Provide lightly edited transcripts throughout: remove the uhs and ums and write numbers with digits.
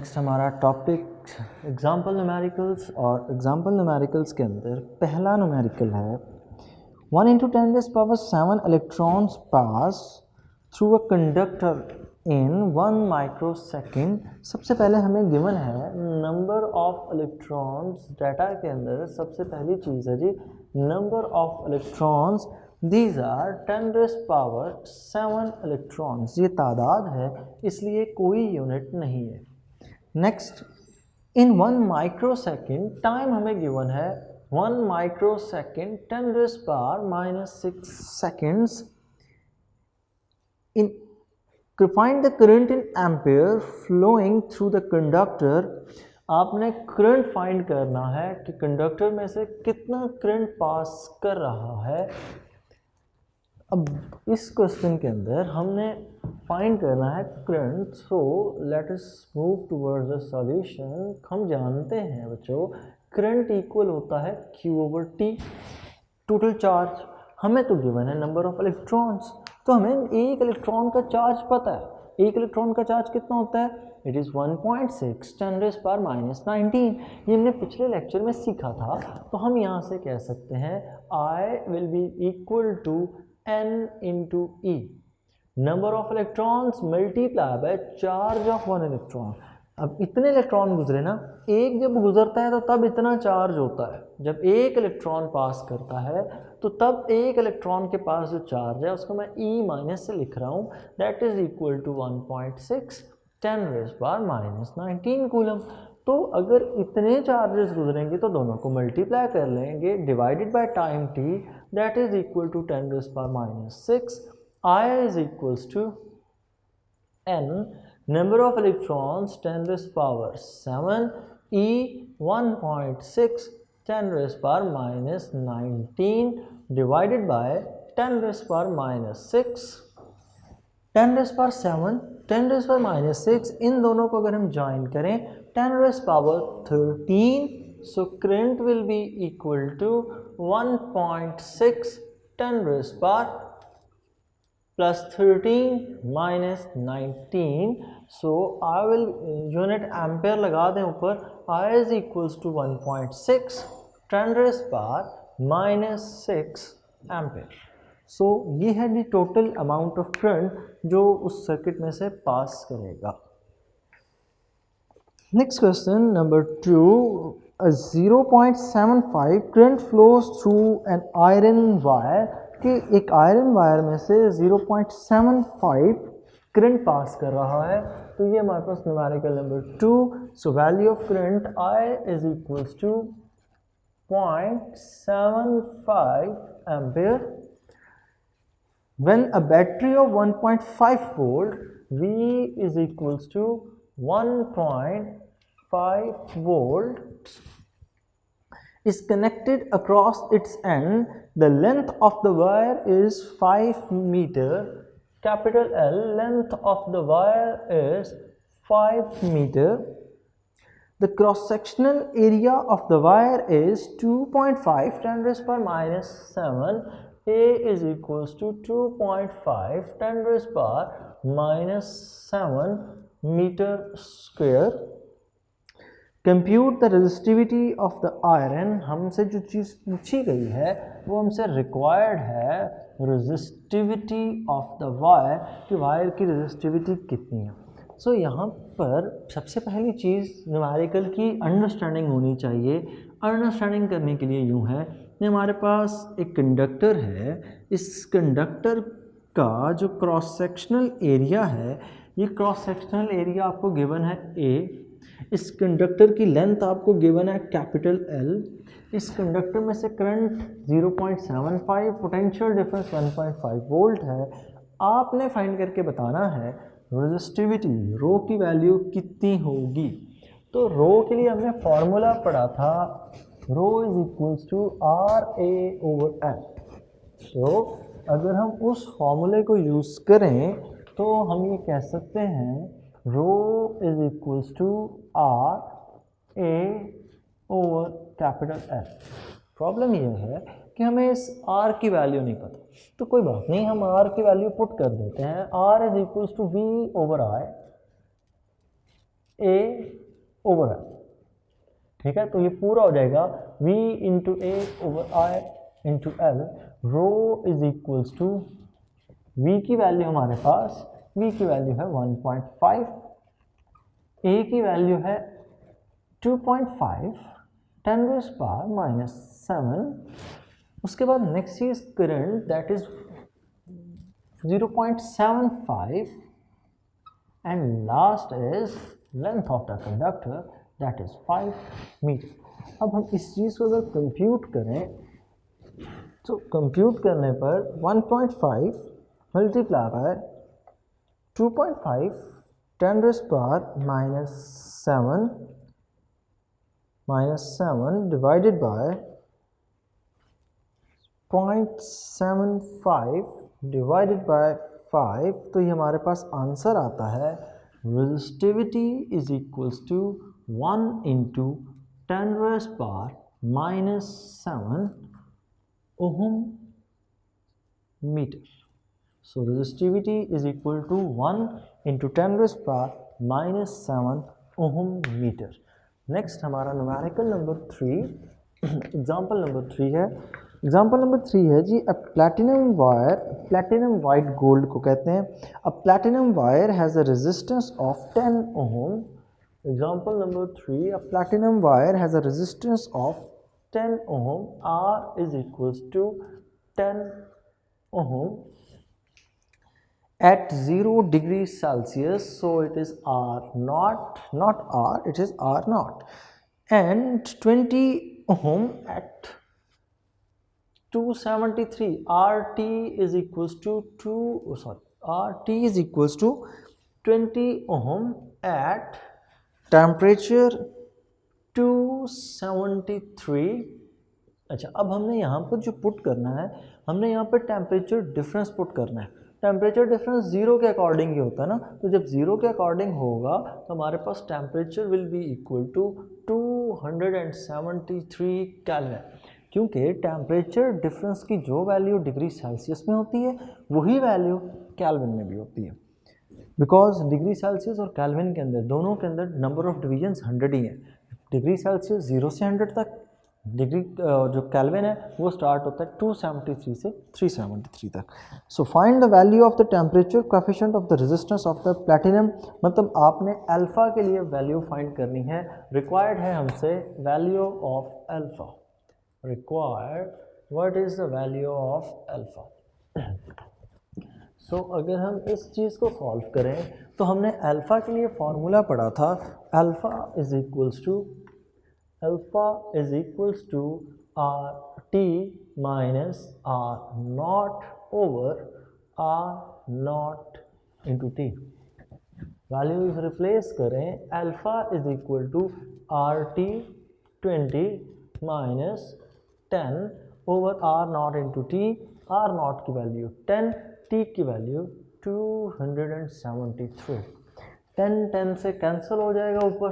Next हमारा topic example numericals, और example numericals के अंदर पहला न्यूमेरिकल है 1 × 10⁻⁷ electrons pass through a conductor in 1 microsecond. सबसे पहले हमें गिवन है नंबर ऑफ इलेक्ट्रॉन्स। डाटा के अंदर सबसे पहली चीज़ है जी number of electrons. These are 10⁻⁷ electrons. ये तादाद है इसलिए कोई यूनिट नहीं है। नेक्स्ट, इन 1 माइक्रोसेकेंड टाइम हमें गिवन है 1 microsecond 10⁻⁻⁶ seconds. In find the current in ampere flowing through the conductor. आपने करंट फाइंड करना है कि कंडक्टर में से कितना करंट पास कर रहा है। अब इस क्वेश्चन के अंदर हमने फाइंड करना है current, so let us move towards the solution. हम जानते हैं बच्चों करंट इक्वल होता है Q/T, टोटल चार्ज। हमें तो गिवन है नंबर ऑफ इलेक्ट्रॉन्स, तो हमें एक इलेक्ट्रॉन का चार्ज पता है। एक इलेक्ट्रॉन का चार्ज कितना होता है? It is 1.6 10⁻⁻19। ये हमने पिछले लेक्चर में सीखा था। तो हम यहाँ से कह सकते हैं I will be equal to n into E, number of electrons multiply by charge of 1 electron. अब इतने इलेक्ट्रॉन गुजरे ना, एक जब गुजरता है तो तब इतना चार्ज होता है। जब एक इलेक्ट्रॉन पास करता है तो तब एक इलेक्ट्रॉन के पास जो चार्ज है उसको मैं E माइनस से लिख रहा हूँ, that is equal to 1.6 10⁻⁻19 coulomb. तो अगर इतने चार्जेस गुजरेंगे तो दोनों को मल्टीप्लाई कर लेंगे divided by time t, that is equal to 10⁻⁻6। I is equals to n, number of electrons 10⁻⁷, E 1.6 10⁻⁻19 divided by 10⁻⁻6। 10⁻⁷, 10⁻⁻6 इन दोनों को अगर हम ज्वाइन करें 10⁻13, so current will be equal to 1.6 10⁻+13 -19। so I will unit ampere लगा दें ऊपर, I is equals to 1.6 10⁻⁻6 ampere. So ये है the total amount of current जो उस सर्किट में से पास करेगा। Next question number 2, a 0.75 current flows through an iron wire. कि एक आयरन वायर में से 0.75 करंट पास कर रहा है। तो ये हमारे पास numerical number 2। So value of current I is equals to 0.75 ampere. When a battery of 1.5 volt, V is equals to 1.5 volt is connected across its end. The length of the wire is 5 meter. Capital L, length of the wire is 5 meter. The cross-sectional area of the wire is 2.5 10⁻⁻7. A is equals to 2.5 10⁻⁻7 meter square. Compute the resistivity of the iron। हमसे जो चीज़ पूछी गई है वो हमसे required है resistivity of the wire, कि wire की resistivity कितनी है। सो यहाँ पर सबसे पहली चीज़ न्यूमेरिकल की अंडरस्टैंडिंग होनी चाहिए। अंडरस्टैंडिंग करने के लिए यूँ है कि हमारे पास एक कंडक्टर है। इस कंडक्टर का जो क्रॉस सेक्शनल एरिया है, ये क्रॉस सेक्शनल एरिया आपको गिवन है A। इस कंडक्टर की लेंथ आपको गिवन है कैपिटल L। इस कंडक्टर में से करंट 0.75, पोटेंशियल डिफरेंस 1.5 वोल्ट है। आपने फाइंड करके बताना है रेजिस्टिविटी रो की वैल्यू कितनी होगी। तो रो के लिए हमने फॉर्मूला पढ़ा था, रो इज इक्वल्स टू RA/L। सो अगर हम उस फॉर्मूले को यूज़ करें तो हम ये कह सकते हैं rho is equals to RA/L। Problem ये है कि हमें इस R की वैल्यू नहीं पता, तो कोई बात नहीं, हम R की वैल्यू पुट कर देते हैं। R is equals to V/I। A over L, ठीक है। तो ये पूरा हो जाएगा V into A over I into L, rho is equals to V की वैल्यू हमारे पास, V की वैल्यू है 1.5, A की वैल्यू है 2.5, 10⁻⁻⁷। उसके बाद next is current that is 0.75 and last is length of the conductor that is 5 metre. अब हम इस चीज़ को अगर कंप्यूट करें तो कंप्यूट करने पर 1.5 multiply by 2.5 10⁻⁻⁷ divided by 0.75 divided by 5, तो ये हमारे पास आंसर आता है resistivity is equals to 1 into 10⁻⁻⁷ ohm metre. So resistivity is equal to 1 into 10⁻⁻⁷ ohm metre. Next हमारा न्यूमेरिकल नंबर 3, एग्जाम्पल नंबर 3 है। एग्जाम्पल नंबर 3 है जी, a platinum wire, platinum white gold को कहते हैं। A platinum wire has a resistance of 10 ohm. Example number 3, a platinum wire has a resistance of 10 ohm, R is equals to 10 ohm at 0 degrees Celsius, so it is R naught, not R, it is R naught, and 20 ohm at 273, RT is equals to RT is equals to 20 ohm at temperature 273। अच्छा, अब हमने यहाँ पर जो put करना है, हमने यहाँ पर टेम्परेचर डिफरेंस पुट करना है। टेम्परेचर डिफरेंस 0 के अकॉर्डिंग ही होता है ना, तो जब 0 के अकॉर्डिंग होगा तो हमारे पास temperature will be equal to 273 kelvin, क्योंकि टेम्परेचर डिफरेंस की जो वैल्यू डिग्री सेल्सियस में होती है वही वैल्यू केल्विन में भी होती है, बिकॉज डिग्री सेल्सियस और केल्विन के अंदर, दोनों के अंदर नंबर ऑफ डिवीजन्स 100 ही है। डिग्री सेल्सियस 0 से 100 तक, डिग्री जो केल्विन है वो स्टार्ट होता है 273 से 373 तक। So find the value of the temperature coefficient of the resistance of the platinum, मतलब आपने अल्फा के लिए वैल्यू फाइंड करनी है। रिक्वायर्ड है हमसे value of alpha, required what is the value of alpha. So अगर हम इस चीज़ को सॉल्व करें तो हमने अल्फा के लिए फॉर्मूला पढ़ा था, alpha is equals to RT minus R naught over R naught into T। Values replace करें, alpha is equal to RT 20 minus 10 over R naught into T। R naught की value 10, T की value 273। 10 से cancel हो जाएगा ऊपर,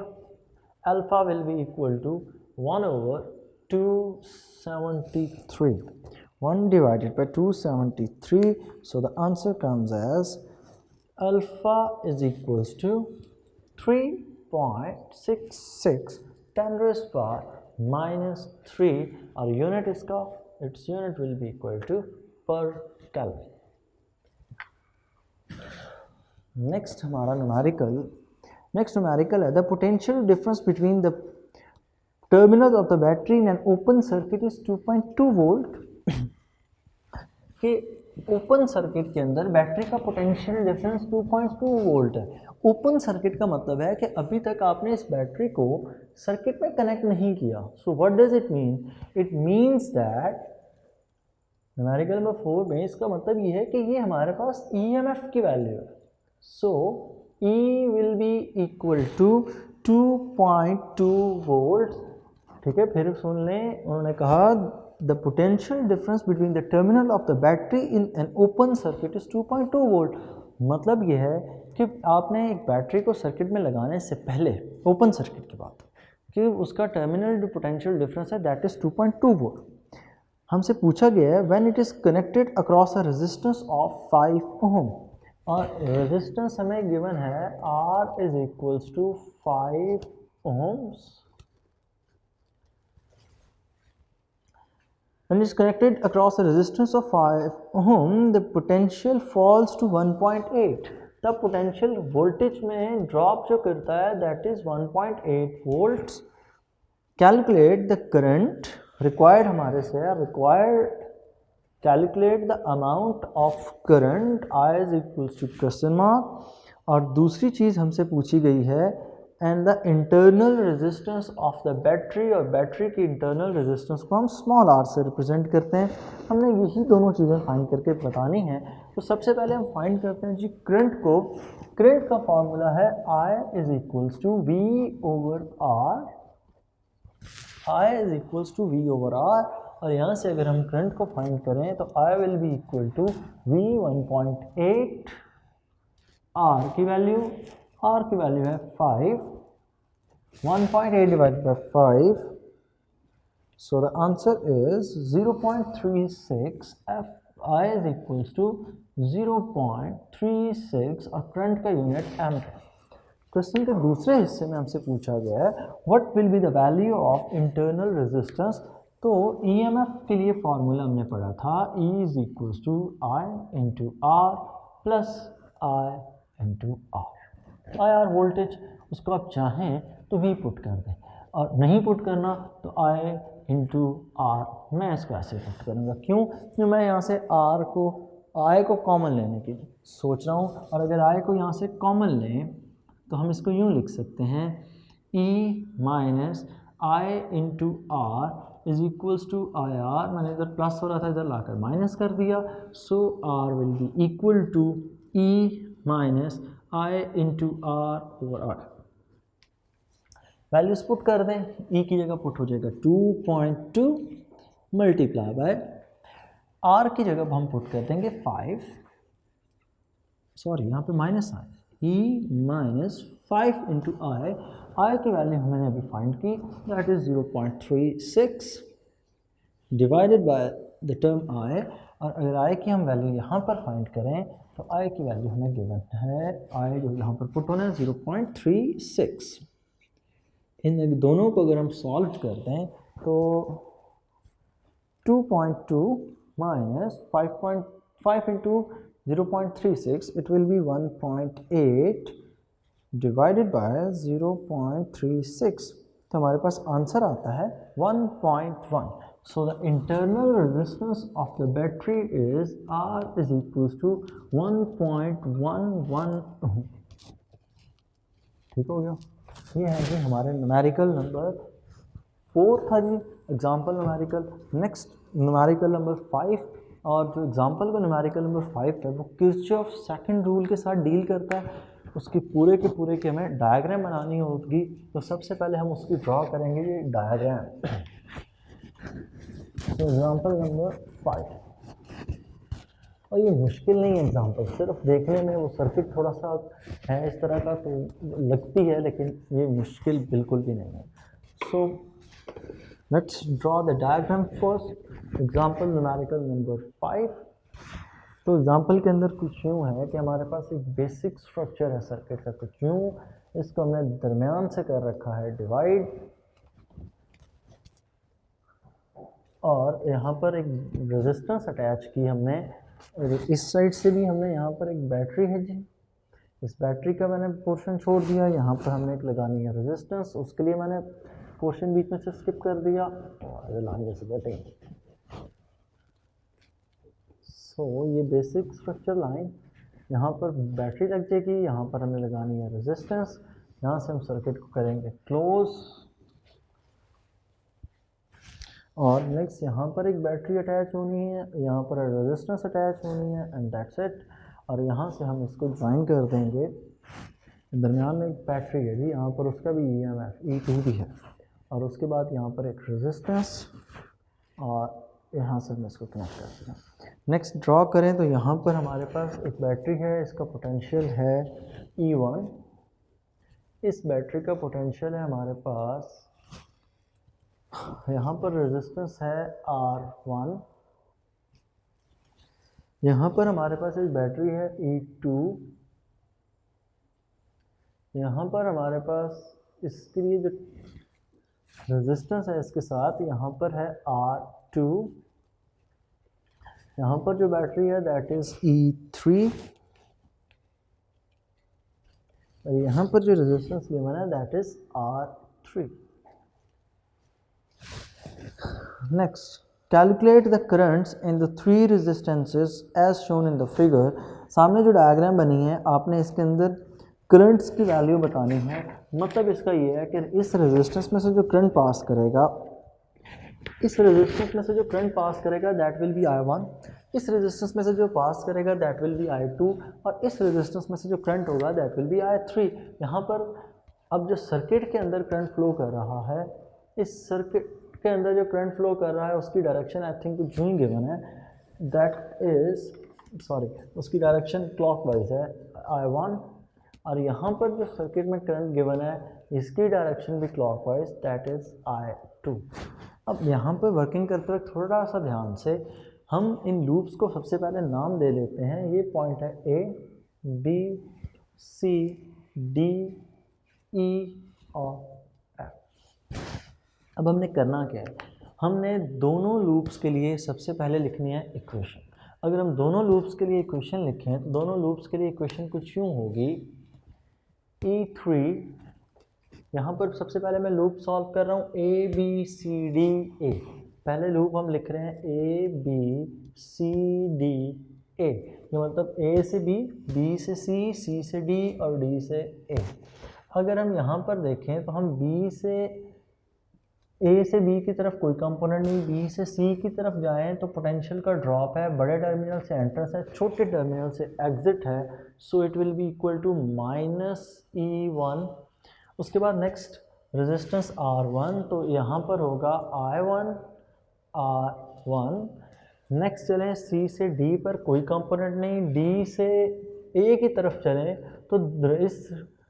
alpha will be equal to 1 over 273, 1 divided by 273, so the answer comes as alpha is equals to 3.66 10⁻⁻3, और unit इसका, its unit will be equal to per Kelvin। Next हमारा numerical है, the potential difference between the terminal of the battery in an open circuit is 2.2 volt. कि open circuit के अंदर battery का potential difference 2.2 volt है। Open circuit का मतलब है कि अभी तक आपने इस बैटरी को सर्किट में कनेक्ट नहीं किया। So what does it mean? It means that numerical number 4 में इसका मतलब ये है कि ये हमारे पास EMF की वैल्यू है। So E will be equal to 2.2 volt. ठीक है, फिर सुन लें, उन्होंने कहा the potential difference between the terminal of the battery in an open circuit is 2.2 volt. मतलब यह है कि आपने एक बैटरी को सर्किट में लगाने से पहले, ओपन सर्किट की बात, कि उसका टर्मिनल जो पोटेंशियल डिफरेंस है दैट इज 2.2 वोल्ट। हमसे पूछा गया है when it is connected across a resistance of 5 ohm, और रेजिस्टेंस हमें गिवन है R is equals to 5 ohms. When it's connected across a resistance of 5 ohm, the potential falls to 1.8. तब potential voltage में drop जो करता है that is 1.8 volts. Calculate the current required हमारे से required calculate the amount of current I is equals to question mark. और दूसरी चीज़ हमसे पूछी गई है and the internal resistance of the battery, और बैटरी की इंटरनल रेजिस्टेंस को हम स्मॉल r से रिप्रेजेंट करते हैं. हमने यही दोनों चीज़ें फाइंड करके बतानी हैं. तो सबसे पहले हम फाइंड करते हैं जी करंट को. करंट का फॉर्मूला है I is equals to V over R. I is equals to V over R. और यहाँ से अगर हम करंट को फाइंड करें तो I will be equal to V 1.8. R की वैल्यू है 5. 1.8 divided by 5. So the answer is 0.36. I is equals to 0.36 और करंट का यूनिट एम्प है. क्वेश्चन के दूसरे हिस्से में हमसे पूछा गया है what will be the value of internal resistance. तो EMF के लिए फॉर्मूला हमने पढ़ा था E is equals to I into R plus I into R. IR voltage उसको आप चाहें तो V पुट कर दें और नहीं पुट करना तो I इंटू आर. मैं इसको ऐसे पुट करूँगा. क्यों मैं यहाँ से I को कॉमन लेने की सोच रहा हूँ. और अगर I को यहाँ से कॉमन लें तो हम इसको यूँ लिख सकते हैं E minus I into R is equals to IR. मैंने इधर प्लस हो रहा था इधर लाकर माइनस कर दिया. So R will be equal to E minus I into R over R. Values put कर दें. E की जगह पुट हो जाएगा 2.2 मल्टीप्लाई बाय R की जगह हम पुट कर देंगे 5. सॉरी यहाँ पे माइनस आए. E माइनस 5 इंटू I की वैल्यू हमने अभी फाइंड की that is 0.36 divided by the term I. और अगर I की हम वैल्यू यहाँ पर फाइंड करें तो I की वैल्यू हमें गिवन है I जो यहाँ पर पुट होना है 0.36. इन दोनों को अगर हम सॉल्व करते हैं तो 2.2 minus 5.5 into 0.36 it will B 1.8 divided by 0.36. तो हमारे पास आंसर आता है 1.1. So the internal resistance of the battery is R is equals to 1.11 ohm. ठीक हो गया. ये है जी हमारे न्यूमेरिकल नंबर 4 था जी example numerical. Next numerical number 5. और जो एग्जाम्पल का न्यूमेरिकल नंबर 5 है वो किर्चॉफ सेकंड रूल के साथ डील करता है. उसकी पूरे के पूरे की हमें डायग्राम बनानी होगी. तो सबसे पहले हम उसकी ड्रॉ करेंगे ये डायग्राम. तो एग्जाम्पल नंबर 5. और ये मुश्किल नहीं है एग्जाम्पल, सिर्फ देखने में वो सर्किट थोड़ा सा है इस तरह का तो लगती है लेकिन ये मुश्किल बिल्कुल भी नहीं है. So let's draw the diagram first. Example numerical number 5. तो एग्जाम्पल के अंदर कुछ यूँ है कि हमारे पास एक बेसिक स्ट्रक्चर है सर्किट का कुछ यूँ. इसको हमने दरमियान से कर रखा है डिवाइड. और यहाँ पर एक रेजिस्टेंस अटैच की हमने. इस साइड से भी हमने यहाँ पर एक बैटरी है जी. इस बैटरी का मैंने पोर्शन छोड़ दिया. यहाँ पर हमने एक लगानी है रेजिस्टेंस. उसके लिए मैंने पोर्शन बीच में से स्किप कर दिया और लाने जैसे बैठेंगे. सो ये बेसिक स्ट्रक्चर लाइन. यहाँ पर बैटरी लग जाएगी. यहाँ पर हमें लगानी है रेजिस्टेंस. यहाँ से हम सर्किट को करेंगे क्लोज. और नेक्स्ट यहाँ पर एक बैटरी अटैच होनी है. यहाँ पर रेजिस्टेंस अटैच होनी है एंड दैट्स इट. और यहाँ से हम इसको ज्वाइन कर देंगे. दरमियान में एक बैटरी है जी. यहाँ पर उसका भी EMF E2 भी है. और उसके बाद यहाँ पर एक रेजिस्टेंस और यहाँ से हम इसको कनेक्ट करते हैं. नेक्स्ट ड्रॉ करें तो यहाँ पर हमारे पास एक बैटरी है. इसका पोटेंशियल है E1. इस बैटरी का पोटेंशियल है हमारे पास. यहाँ पर रेजिस्टेंस है R1. यहाँ पर हमारे पास एक बैटरी है E2. यहाँ पर हमारे पास इसके लिए जो रेजिस्टेंस है इसके साथ यहाँ पर है R2, यहाँ पर जो बैटरी है दैट इज E3, और यहाँ पर जो रेजिस्टेंस गिवन है that is R3। Next, calculate the currents in the three resistances as shown in the figure. सामने जो डायग्राम बनी है आपने इसके अंदर करंट्स की वैल्यू बतानी है। मतलब इसका ये है कि इस रेजिस्टेंस में से जो करंट पास करेगा, इस रेजिस्टेंस में से जो करंट पास करेगा दैट विल बी I1, इस रेजिस्टेंस में से जो पास करेगा दैट विल बी I2, और इस रेजिस्टेंस में से जो करंट होगा दैट विल बी I3। यहाँ पर अब जो सर्किट के अंदर करंट फ्लो कर रहा है, इस सर्किट के अंदर जो करंट फ्लो कर रहा है उसकी डायरेक्शन आई थिंक कुछ यूँ गिवन है, दैट इज उसकी डायरेक्शन क्लॉकवाइज है I1, और यहाँ पर जो सर्किट में करंट गिवन है इसकी डायरेक्शन भी क्लॉकवाइज दैट इज I2। अब यहाँ पर वर्किंग करते हुए थोड़ा सा ध्यान से हम इन लूप्स को सबसे पहले नाम दे लेते हैं। ये पॉइंट है A, B, C, D, E और F। अब हमने करना क्या है, हमने दोनों लूप्स के लिए सबसे पहले लिखनी है इक्वेशन। अगर हम दोनों लूप्स के लिए इक्वेशन लिखें तो दोनों लूप्स के लिए इक्वेशन कुछ यूँ होगी, E3, यहाँ पर सबसे पहले मैं लूप सॉल्व कर रहा हूँ A B C D A। पहले लूप हम लिख रहे हैं A B C D A, ये मतलब A से B, B से C, C से D और D से A। अगर हम यहाँ पर देखें तो हम B से A से B की तरफ कोई कंपोनेंट नहीं, B से C की तरफ जाएं तो पोटेंशियल का ड्रॉप है, बड़े टर्मिनल से एंट्रेंस है, छोटे टर्मिनल से एग्जिट है, so it will be equal to -E1। उसके बाद नेक्स्ट रेजिस्टेंस R1, तो यहाँ पर होगा I1 R1। नेक्स्ट चलें C से D पर कोई कंपोनेंट नहीं, D से A की तरफ चलें तो इस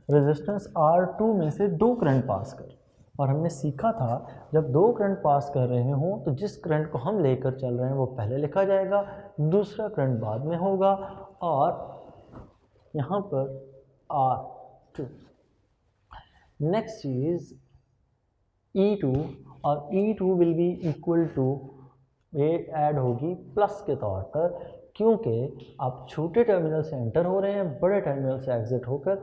रेजिस्टेंस R2 में से दो करंट पास कर, और हमने सीखा था जब दो करंट पास कर रहे हों तो जिस करंट को हम लेकर चल रहे हैं वो पहले लिखा जाएगा, दूसरा करंट बाद में होगा, और यहाँ पर R2। नेक्स्ट चीज़ E2, और E2 will be equal to, ये ऐड होगी प्लस के तौर पर, क्योंकि आप छोटे टर्मिनल से एंटर हो रहे हैं, बड़े टर्मिनल से एग्जिट होकर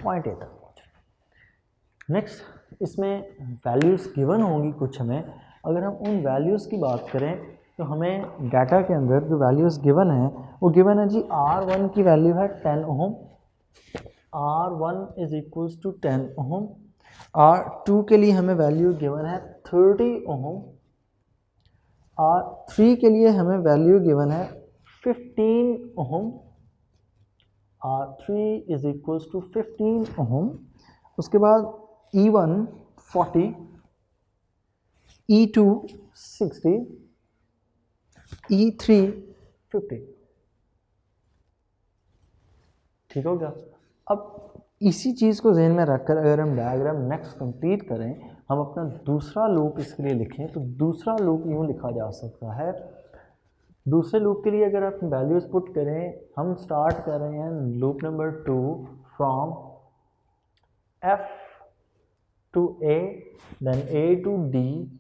पॉइंट ए तक पहुँचे। नेक्स्ट इसमें वैल्यूज़ गिवन होंगी कुछ हमें। अगर हम उन वैल्यूज़ की बात करें तो हमें डाटा के अंदर जो वैल्यूज़ गिवन है वो गिवन है जी, R1 की वैल्यू है 10 ohm, R1 is equals to 10 ohm. R2 के लिए हमें वैल्यू गिवन है 30 ओम। R3 के लिए हमें वैल्यू गिवन है 15 ओम। R3 इज इक्वल्स टू 15 ओम। उसके बाद E1 40, E2 60, E3 50। ठीक हो गया। अब इसी चीज़ को जहन में रखकर अगर हम डायग्राम नेक्स्ट कंप्लीट करें, हम अपना दूसरा लूप इसके लिए लिखें तो दूसरा लूप यूँ लिखा जा सकता है। दूसरे लूप के लिए अगर आप वैल्यूज़ पुट करें, हम स्टार्ट कर रहे हैं loop number 2 from F to A, then A to D,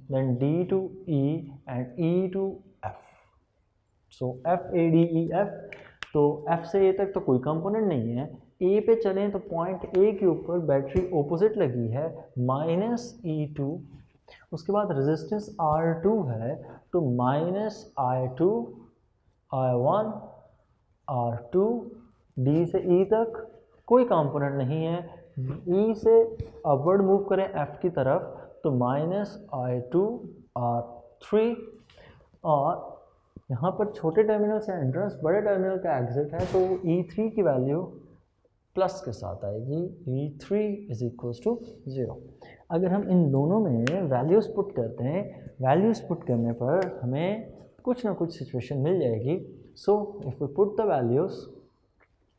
then D to E and E to F. So F A D E F, तो F से A तक तो कोई कंपोनेंट नहीं है। A पे चलें तो पॉइंट A के ऊपर बैटरी ओपोजिट लगी है -E2। उसके बाद रेजिस्टेंस R2 है तो -I2, I1, R2, D से E तक कोई कंपोनेंट नहीं है। E से अपवर्ड मूव करें F की तरफ तो -I2, R3, और यहाँ पर छोटे टर्मिनल से एंट्रेंस, बड़े टर्मिनल का एग्जिट है तो E3 की वैल्यू प्लस के साथ आएगी, E3 इज इक्वल्स टू 0। अगर हम इन दोनों में वैल्यूज़ पुट करते हैं, वैल्यूज़ पुट करने पर हमें कुछ ना कुछ सिचुएशन मिल जाएगी। So if we put the values,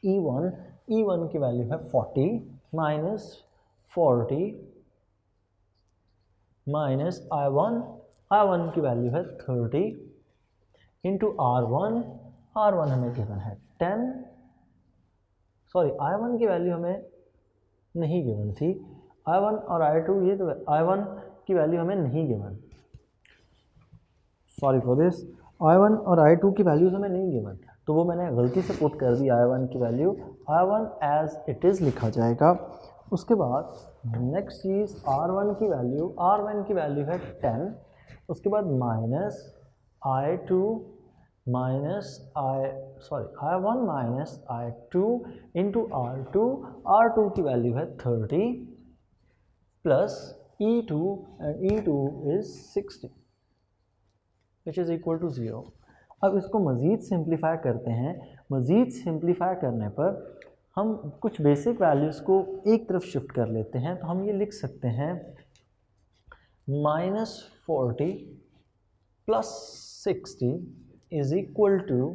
E1 की वैल्यू है 40 माइनस 40 माइनस I1 की वैल्यू है 30 इंटू R1 हमें गिवन है 10, सॉरी I1 की वैल्यू हमें नहीं गिवन थी, I1 और I2 ये तो I1 की वैल्यू हमें नहीं given, sorry for this, I1 और I2 की वैल्यूज हमें नहीं गिवन, तो वो मैंने गलती से पुट कर दी I1 की value, I1 as it is लिखा जाएगा। उसके बाद नेक्स्ट चीज़ R1 की वैल्यू है 10, उसके बाद minus I1 minus I2 into R2 की वैल्यू है 30 plus E2 and E2 is 60 which is equal to 0। अब इसको मज़ीद सिंप्लीफाई करते हैं। मज़ीद सिंप्लीफाई करने पर हम कुछ बेसिक वैल्यूज़ को एक तरफ शिफ्ट कर लेते हैं, तो हम ये लिख सकते हैं -40 plus 60 is equal to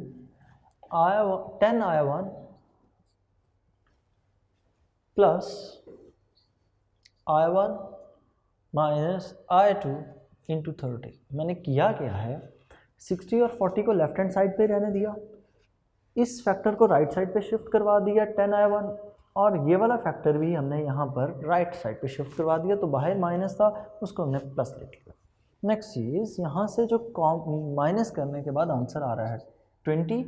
10 I1 plus I1 minus I2 into 30। मैंने किया क्या है, 60 और 40 को लेफ्ट हैंड साइड पे रहने दिया, इस फैक्टर को राइट साइड पे शिफ्ट करवा दिया 10 I1, और ये वाला फैक्टर भी हमने यहाँ पर राइट साइड पे शिफ्ट करवा दिया, तो बाहर माइनस था उसको हमने प्लस ले लिया। नेक्स्ट चीज़, यहाँ से जो माइनस करने के बाद आंसर आ रहा है 20,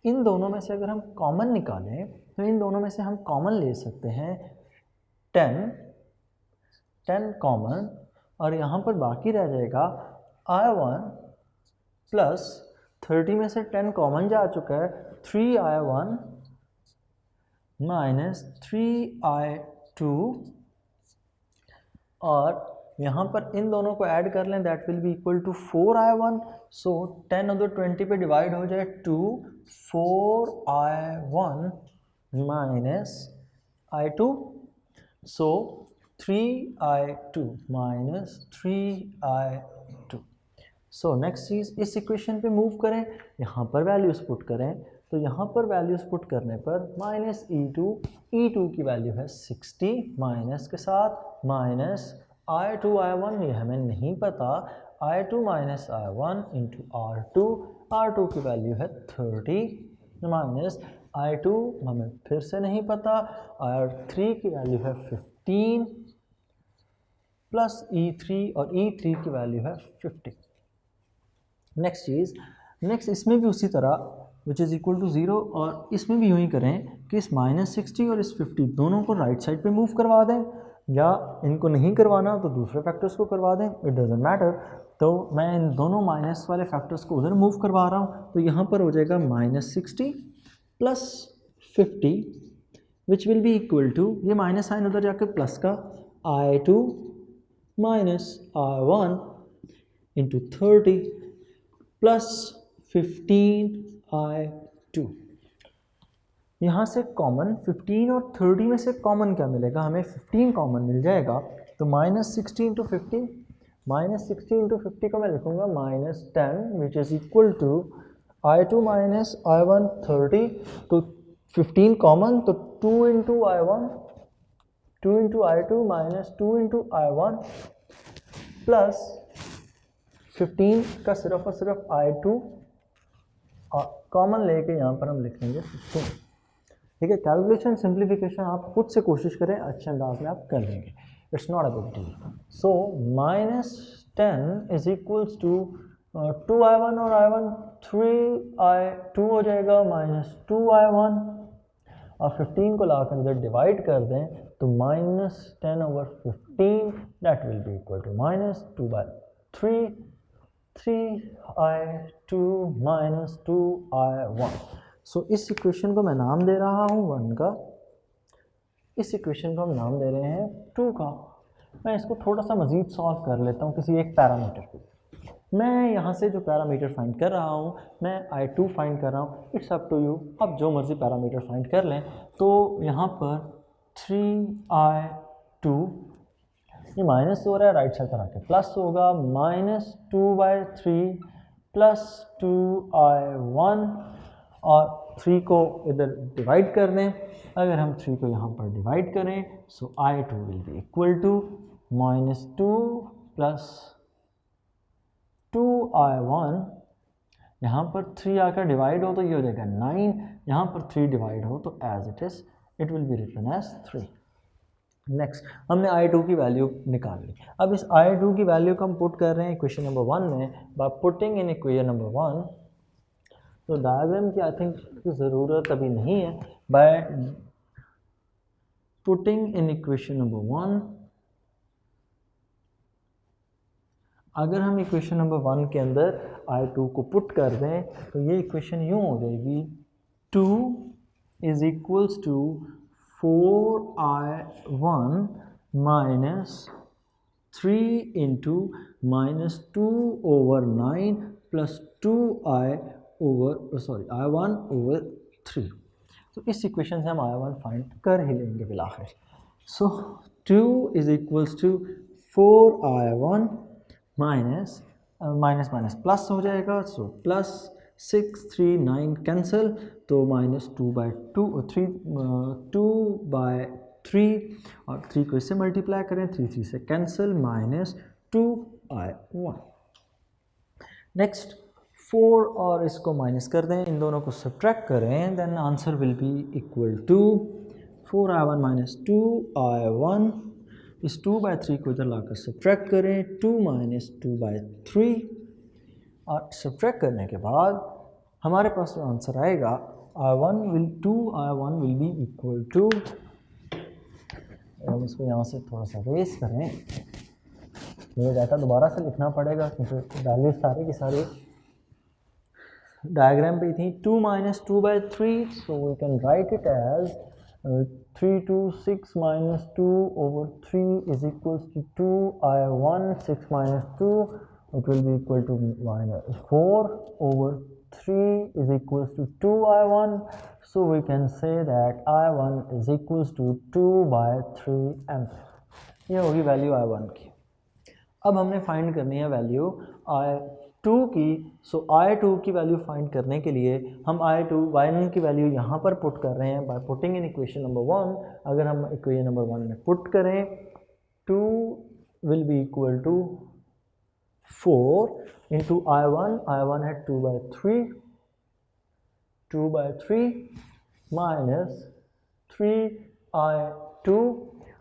इन दोनों में से अगर हम कॉमन निकालें तो इन दोनों में से हम कॉमन ले सकते हैं 10 कॉमन, और यहाँ पर बाकी रह जाएगा I1 प्लस 30 में से 10 कॉमन जा चुका है, 3 I1 माइनस 3 I2, और यहाँ पर इन दोनों को ऐड कर लें, that will be equal to 4 I1। So 10 उधर 20 पे डिवाइड हो जाए 2, 4 I1 minus I2, so 3 I2 minus 3 I2। So next चीज़, इस इक्वेशन पे मूव करें, यहाँ पर वैल्यूज़ पुट करें, तो यहाँ पर वैल्यूज़ पुट करने पर माइनस E2 की वैल्यू है 60, माइनस के साथ माइनस I2 I1 ये हमें नहीं पता, I2 minus I1 into R2 की वैल्यू है 30, माइनस I2 हमें फिर से नहीं पता, R3 की वैल्यू है 15 प्लस E3, और E3 की वैल्यू है 50। नेक्स्ट चीज़, नेक्स्ट इसमें भी उसी तरह विच इज़ इक्वल टू 0, और इसमें भी यूँ ही करें कि इस -60 और इस 50 दोनों को राइट साइड पे मूव करवा दें, या इनको नहीं करवाना तो दूसरे फैक्टर्स को करवा दें, इट डजेंट मैटर। तो मैं इन दोनों माइनस वाले फैक्टर्स को उधर मूव करवा रहा हूँ, तो यहाँ पर हो जाएगा -60 plus 50 which will be equal to, ये माइनस साइन उधर जाकर प्लस का, I2 minus I1 into 30 plus 15 I2। यहाँ से कॉमन 15 और 30 में से कॉमन क्या मिलेगा, हमें 15 कॉमन मिल जाएगा, तो -60 इंटू 50, -60 इंटू 50 को मैं लिखूँगा -10 which is equal to I2 minus I1 30, तो 15 कॉमन, तो 2 into I1, 2 into I2 minus 2 into I1 plus 15 का सिर्फ और सिर्फ I2 और कॉमन लेके यहाँ पर हम लिख लेंगे 15। ठीक है, कैलकुलेशन सिंप्लीफिकेशन आप खुद से कोशिश करें, अच्छे अंदाज में आप कर लेंगे, it's not a big deal. So -10 is equals to 2 I1 और I1 3 I2 हो जाएगा, -2 I1, और 15 को लाकर इधर डिवाइड कर दें तो -10 over 15 that will be equal to -2/3, 3 I2 minus 2 I1। So इस इक्वेशन को मैं नाम दे रहा हूँ 1 का, इस इक्वेशन को हम नाम दे रहे हैं 2 का। मैं इसको थोड़ा सा मज़ीद सॉल्व कर लेता हूँ किसी एक पैरामीटर पे। मैं यहाँ से जो पैरामीटर फाइंड कर रहा हूँ, मैं I2 फाइंड कर रहा हूँ, इट्स अप टू यू, आप जो मर्ज़ी पैरामीटर फाइंड कर लें। तो यहाँ पर 3I2, ये माइनस हो रहा है, राइट साइड पर आके प्लस होगा, -2/3 प्लस 2I1, और 3 को इधर डिवाइड कर दें। अगर हम 3 को यहाँ पर डिवाइड करें, so I2 will be equal to -2 plus 2I1, यहाँ पर 3 आकर डिवाइड हो तो ये हो जाएगा 9, यहाँ पर 3 डिवाइड हो तो as it is it will be written as 3। Next हमने I2 की वैल्यू निकाल ली। अब इस I2 की वैल्यू को हम पुट कर रहे हैं इक्वेशन नंबर 1 में by putting in equation number 1। तो डायग्राम की आई थिंक ज़रूरत अभी नहीं है। By putting in equation number 1, अगर हम इक्वेशन नंबर 1 के अंदर I2 को पुट कर दें तो ये इक्वेशन यूँ हो जाएगी 2 is equals to 4I1 minus 3 into minus 2/9 plus 2I I1 over 3। तो इस इक्वेशन से हम I1 फाइंड कर ही लेंगे बिलाखिर। So 2 is equals to 4I1 minus minus plus हो जाएगा, सो प्लस 6 3 9 कैंसिल, तो माइनस 2/3 और 3 को इससे मल्टीप्लाई करें, 3 से कैंसिल, माइनस 2I1। नेक्स्ट 4 और इसको माइनस कर दें, इन दोनों को सब्ट्रैक्ट करें, then answer will be equal to 4I1 minus 2I1। इस 2/3 को इधर लाकर सब्ट्रैक्ट करें, 2 माइनस 2/3 और सब्ट्रैक्ट करने के बाद हमारे पास जो आंसर आएगा I1 will be equal to, हम इसको यहाँ से थोड़ा सा रेस करें, मुझे डाटा दोबारा से लिखना पड़ेगा क्योंकि वैल्यू सारी की सारी डायग्राम पे थी। 2 minus 2/3, so we can write it as 3 to 6 minus 2 over 3 is equals to 2I1, 6 minus 2, it will be equal to minus 4 over 3 is equals to 2I1, so we can say that I1 is equals to 2/3 ampere। ये होगी value I1 की। अब हमने find करनी है value I2 की। सो I2 की value find करने के लिए हम Y1 की वैल्यू यहाँ पर पुट कर रहे हैं by putting in equation number 1। अगर हम इक्वेशन नंबर 1 में पुट करें, 2 will be equal to 4 into I1 है 2/3 माइनस 3I2,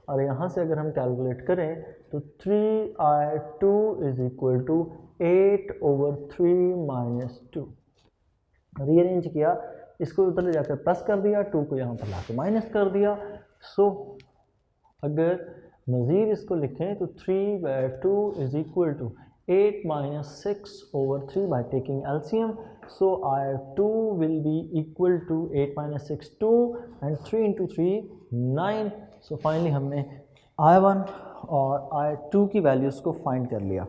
और यहाँ से अगर हम कैलकुलेट करें तो 3I2 is equal to 8/3 minus 2। Rearrange किया, इसको उधर ले जाकर प्लस कर दिया, 2 को यहाँ पर लाकर माइनस कर दिया। सो अगर मज़ीद इसको लिखें तो 3/2 is equal to 8 minus 6/3 by taking LCM. So I2 will be equal to 8 minus 6 2 and 3 into 3 9। So finally हमने I1 और I2 की वैल्यूज़ को फाइंड कर लिया।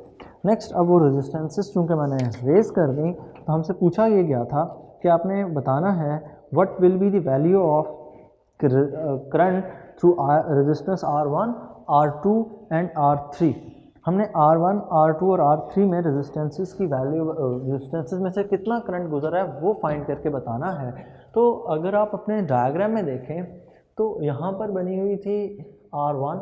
नेक्स्ट अब वो रेजिस्टेंसेस चूँकि मैंने रेज कर दी तो हमसे पूछा ये गया था कि आपने बताना है what will be the value of current through resistance R1, R2 and R3। हमने R1, R2 और R3 में रेजिस्टेंसेस की वैल्यू, रेजिस्टेंसेस में से कितना करंट गुजरा है वो फाइंड करके बताना है। तो अगर आप अपने डायग्राम में देखें तो यहाँ पर बनी हुई थी R1,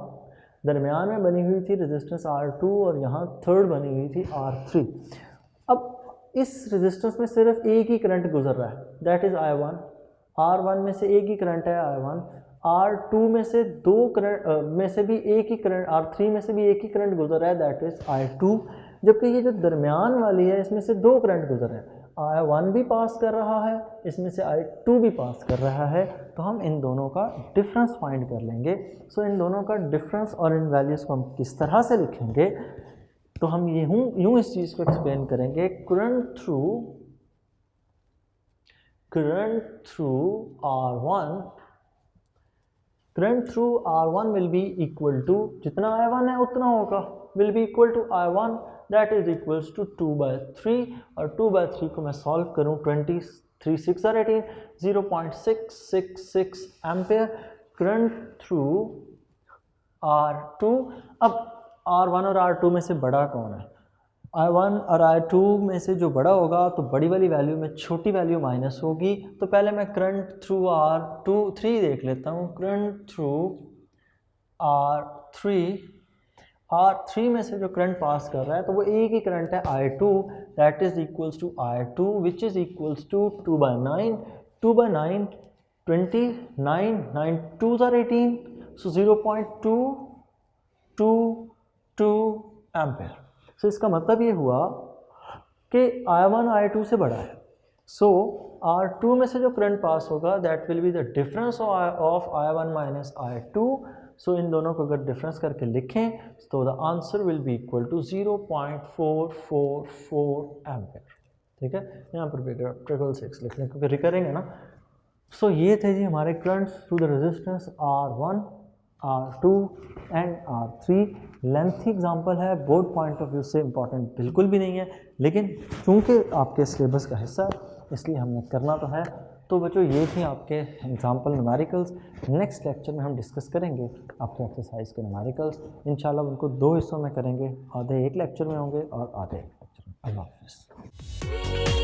दरमियान में बनी हुई थी रेजिस्टेंस R2 और यहाँ थर्ड बनी हुई थी R3। अब इस रेजिस्टेंस में सिर्फ एक ही करंट गुजर रहा है, दैट इज़ I1। R1 में से एक ही करंट है I1, R2 में से दो करंट में से भी एक ही करंट, R3 में से भी एक ही करंट गुजर रहा है, दैट इज़ I2। जबकि ये जो दरमियान वाली है इसमें से दो करंट गुजर रहे हैं, I1 भी पास कर रहा है, इसमें से I2 भी पास कर रहा है। तो हम इन दोनों का डिफरेंस फाइंड कर लेंगे। सो इन दोनों का डिफरेंस और इन वैल्यूज़ को हम किस तरह से लिखेंगे, तो हम यूँ इस चीज़ को एक्सप्लेन करेंगे। Current through R1 will be equal to, जितना I1 है उतना होगा, will be equal to I1 that is equals to 2/3, और 2/3 को मैं सॉल्व करूँ, 23 6 और 18, 0.666 एम्पेयर करंट थ्रू R2। अब R1 और R2 में से बड़ा कौन है? I1 और I2 में से जो बड़ा होगा तो बड़ी वाली वैल्यू में छोटी वैल्यू माइनस होगी। तो पहले मैं करंट थ्रू R3 देख लेता हूँ। करंट थ्रू R3 में से जो करंट पास कर रहा है तो वो एक ही करंट है I2, that is equals to I2 which is equals to 2/9 20, 9 9 2s are 18, so 0.222 ampere. So इसका मतलब ये हुआ कि I1 I2 से बड़ा है। सो R2 में से जो करंट पास होगा that will be the difference of I1 minus I2। So इन दोनों को अगर डिफरेंस करके लिखें तो the answer will be equal to 0.444 ampere. ठीक है, यहाँ पर भी ट्रिपल 6 लिख लें क्योंकि रिकरिंग है ना। सो ये थे जी हमारे currents through the resistance R1, R2 and R3। Lengthy example है, बोर्ड पॉइंट ऑफ व्यू से इंपॉर्टेंट बिल्कुल भी नहीं है, लेकिन चूंकि आपके सिलेबस का हिस्सा है इसलिए हमने करना तो है। तो बच्चों ये थी आपके एग्जांपल न्यूमेरिकल्स। नेक्स्ट लेक्चर में हम डिस्कस करेंगे आपके एक्सरसाइज के न्यूमेरिकल्स। इंशाल्लाह उनको 2 हिस्सों में करेंगे, आधे एक लेक्चर में होंगे और आधे एक लेक्चर में। अल्लाह हाफ़िज़।